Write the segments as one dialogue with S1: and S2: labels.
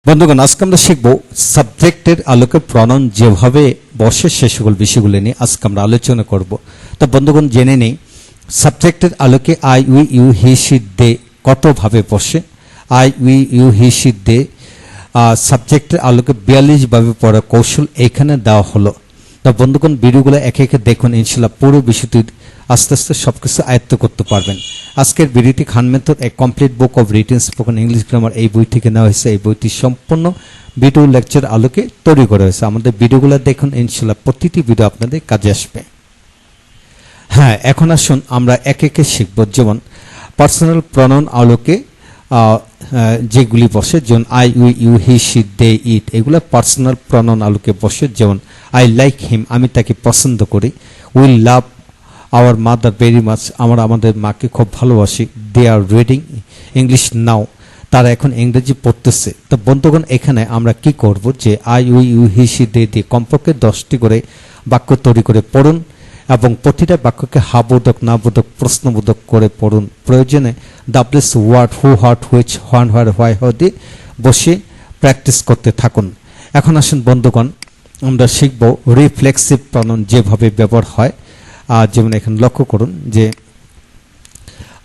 S1: বন্ধুগণ, আজকে আমরা শিখব সাবজেক্টের আলোকে প্রনাউন যেভাবে বসে সে সকল বিষয়গুলো নিয়ে আজকে আমরা আলোচনা করব। তো বন্ধুগণ, জেনে নেই সাবজেক্টের আলোকে I, we, you, he, she, they কতভাবে বসে। I, we, you, he, she, they সাবজেক্টের আলোকে 42 ভাবে পড়ার কৌশল এখানে দেওয়া হলো। তো বন্ধুগণ, ভিডিওগুলো একে একে দেখুন, ইনশাল্লাহ পুরো বিষয়টি আস্তে আস্তে সবকিছু আয়ত্ত করতে পারবেন। আজকের ভিডিওটি Khan method a complete book of written spoken English grammar এই বই থেকে নেওয়া হয়েছে। এই বইটি সম্পূর্ণ ভিডিও লেকচার আলোকে তৈরি করা হয়েছে। আমাদের ভিডিওগুলো দেখুন, ইনশাল্লাহ প্রতিটি ভিডিও আপনাদের কাজে আসবে। হ্যাঁ, এখন আসুন আমরা একে একে শিখব। যেমন পার্সোনাল প্রনাউন আলোকে যেগুলি বসে, যেমন I, we, you, he, she, they, it, এগুলো পার্সোনাল প্রনাউন আলোকে বসে। যেমন আই লাইক হিম, আমি তাকে পছন্দ করি। We love our mother very much, আমরা আমাদের মাকে খুব ভালোবাসি। দে আর রিডিং ইংলিশ নাও, তারা এখন ইংরেজি পড়তেছে। তো বন্ধুগণ, এখানে আমরা কি করব যে I, we, you, he, she, they দিয়ে কমপক্ষে 10টি করে বাক্য তৈরি করে পড়ুন এবং প্রতিটা বাক্যকে হাবোধক, নাবোধক, প্রশ্নবোধক করে পড়ুন। প্রয়োজনে WS word, who, what, which, when, where, why, how দিয়ে বসে প্র্যাকটিস করতে থাকুন। এখন আসুন বন্ধুগণ, আমরা শিখব রিফ্লেক্সিভ প্রনাউন যেভাবে ব্যবহার হয়। যেমন এখানে লক্ষ্য করুন যে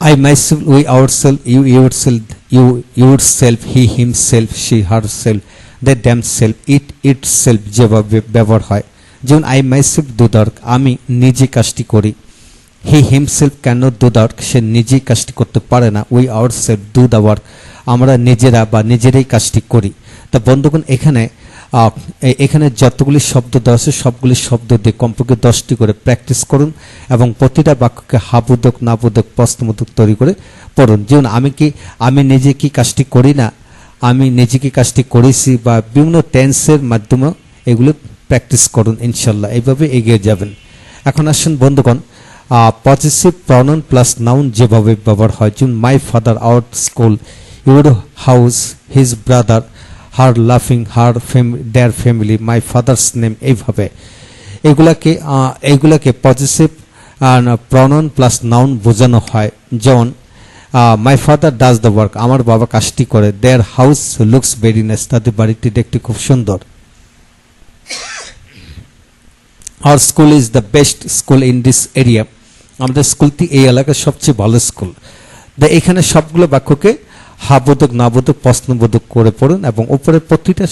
S1: I myself, we ourself, you yourself, you yourself, he himself, she herself, they themself, it itself যেভাবে ব্যবহার হয়। যেমন I myself do the work, আমি নিজে কাজটি করি। He himself cannot do the work, সে নিজেই কাজটি করতে পারে না। We ourself do the work, আমরা নিজেরা বা নিজেরাই কাজটি করি। তা বন্ধুগণ, এখানে যতগুলি শব্দ দেওয়া আছে সবগুলি শব্দ দিয়ে কমপক্ষে 10টি করে প্র্যাকটিস করুন এবং প্রতিটা বাক্যকে হাবোধক, নাবোধক, প্রশ্নবোধক তৈরি করে পড়ুন। যেমন আমি নিজে কি কাজটি করি না, আমি নিজে কি কাজটি করেছি, বা বিভিন্ন টেন্সের মাধ্যমে এগুলো প্র্যাকটিস করুন। ইনশাল্লাহ এইভাবে এগিয়ে যাবেন। এখন আসুন বন্ধুগণ, পজিটিভ প্রনাউন প্লাস নাউন যেভাবে ব্যবহার হয়। যেমন my father, our school, your house, his brother, her লাফিং, her their family, my father's name, এইভাবে এইগুলাকে পজিটিভ প্রনাউন প্লাস নাউন বোঝানো হয়। যেমন my father does the work, আমার বাবা কাজটি করে। Their house looks very nice, তাদের বাড়িটি দেখতে খুব সুন্দর। Our school is the best school in this area, আমাদের স্কুলটি এই এলাকার সবচেয়ে ভালো স্কুল। এখানে সবগুলো বাক্যকে হাবোধক, নাবোধক, প্রশ্নবোধক করে পড়ুন এবং উপরের প্রতিটা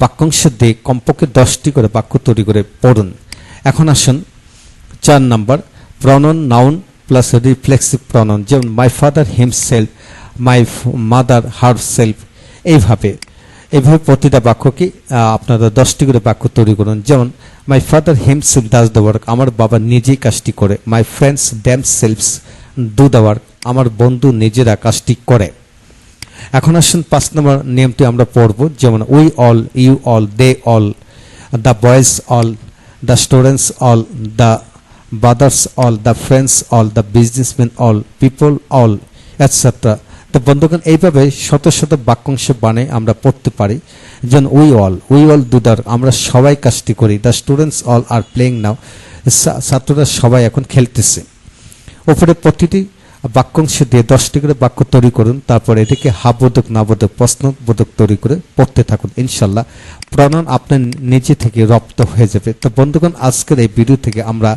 S1: বাক্যাংশ দিয়ে কমপক্ষে 10টি করে বাক্য তৈরি করে পড়ুন। এখন আসুন 4 number, pronoun noun plus reflexive pronoun. যেমন my father himself, my mother herself, এইভাবে প্রতিটা বাক্যকে আপনারা 10টি করে বাক্য তৈরি করুন। যেমন my father himself does the work, আমার বাবা নিজেই কাজটি করে। My friends themselves do the work, আমার বন্ধু নিজেরা কাজটি করে। এখন আসুন 5 নম্বর নিয়মটি আমরা পড়ব। যেমন we all, you all, they all, the boys all, the students all, the brothers all, the friends all, the businessman all, people all, etcetera. তো বন্ধুগণ, এইভাবে শত শত বাক্যাংশ বানাই আমরা পড়তে পারি। যেমন উই অল ডু দ্য, আমরা সবাই কাজটি করি। The students all are playing now, ছাত্ররা সবাই এখন খেলতেছে। উপরে প্রতিটি বাক্যাংশ দিয়ে 10টি করে বাক্য তৈরি করুন। তারপর এটাকে হাবোধক, নাবোধক, প্রশ্নবোধক তৈরি করে পড়তে থাকুন। ইনশাল্লাহ প্রনাউন আপনার নিজে থেকে রপ্ত হয়ে যাবে। তো বন্ধুগণ, আজকের এই ভিডিও থেকে আমরা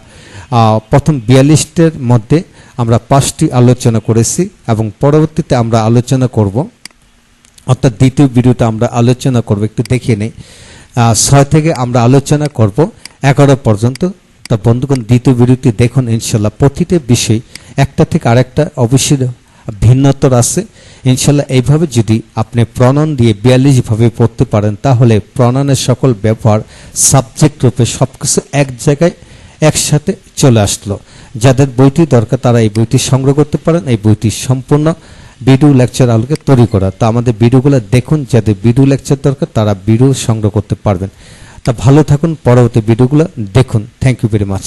S1: প্রথম 42টার মধ্যে আমরা 5টি আলোচনা করেছি এবং পরবর্তীতে আমরা আলোচনা করব, অর্থাৎ দ্বিতীয় ভিডিওটা আমরা আলোচনা করব। একটু দেখিয়ে নেই, 6 থেকে আমরা আলোচনা করব 11 পর্যন্ত। তা বন্ধুগণ, দ্বিতীয় ভিডিওটি দেখুন। ইনশাল্লাহ প্রতিটা বিষয় একটা থেকে আরেকটা অবশ্যই ভিন্নতর আছে। ইনশাল্লাহ এইভাবে যদি আপনি প্রনাউন দিয়ে 42 ভাবে পড়তে পারেন, তাহলে প্রনাউনের সকল ব্যবহার সাবজেক্ট রূপে সবকিছু এক জায়গায় একসাথে চলে আসলো। যাদের বইটি দরকার তারা এই বইটি সংগ্রহ করতে পারেন। এই বইটি সম্পূর্ণ ভিডিও লেকচার আলোকে তৈরি করা। তা আমাদের ভিডিওগুলো দেখুন, যাদের ভিডিও লেকচার দরকার তারা ভিডিও সংগ্রহ করতে পারবেন। তা ভালো থাকুন, পরবর্তী ভিডিওগুলো দেখুন। Thank you very much.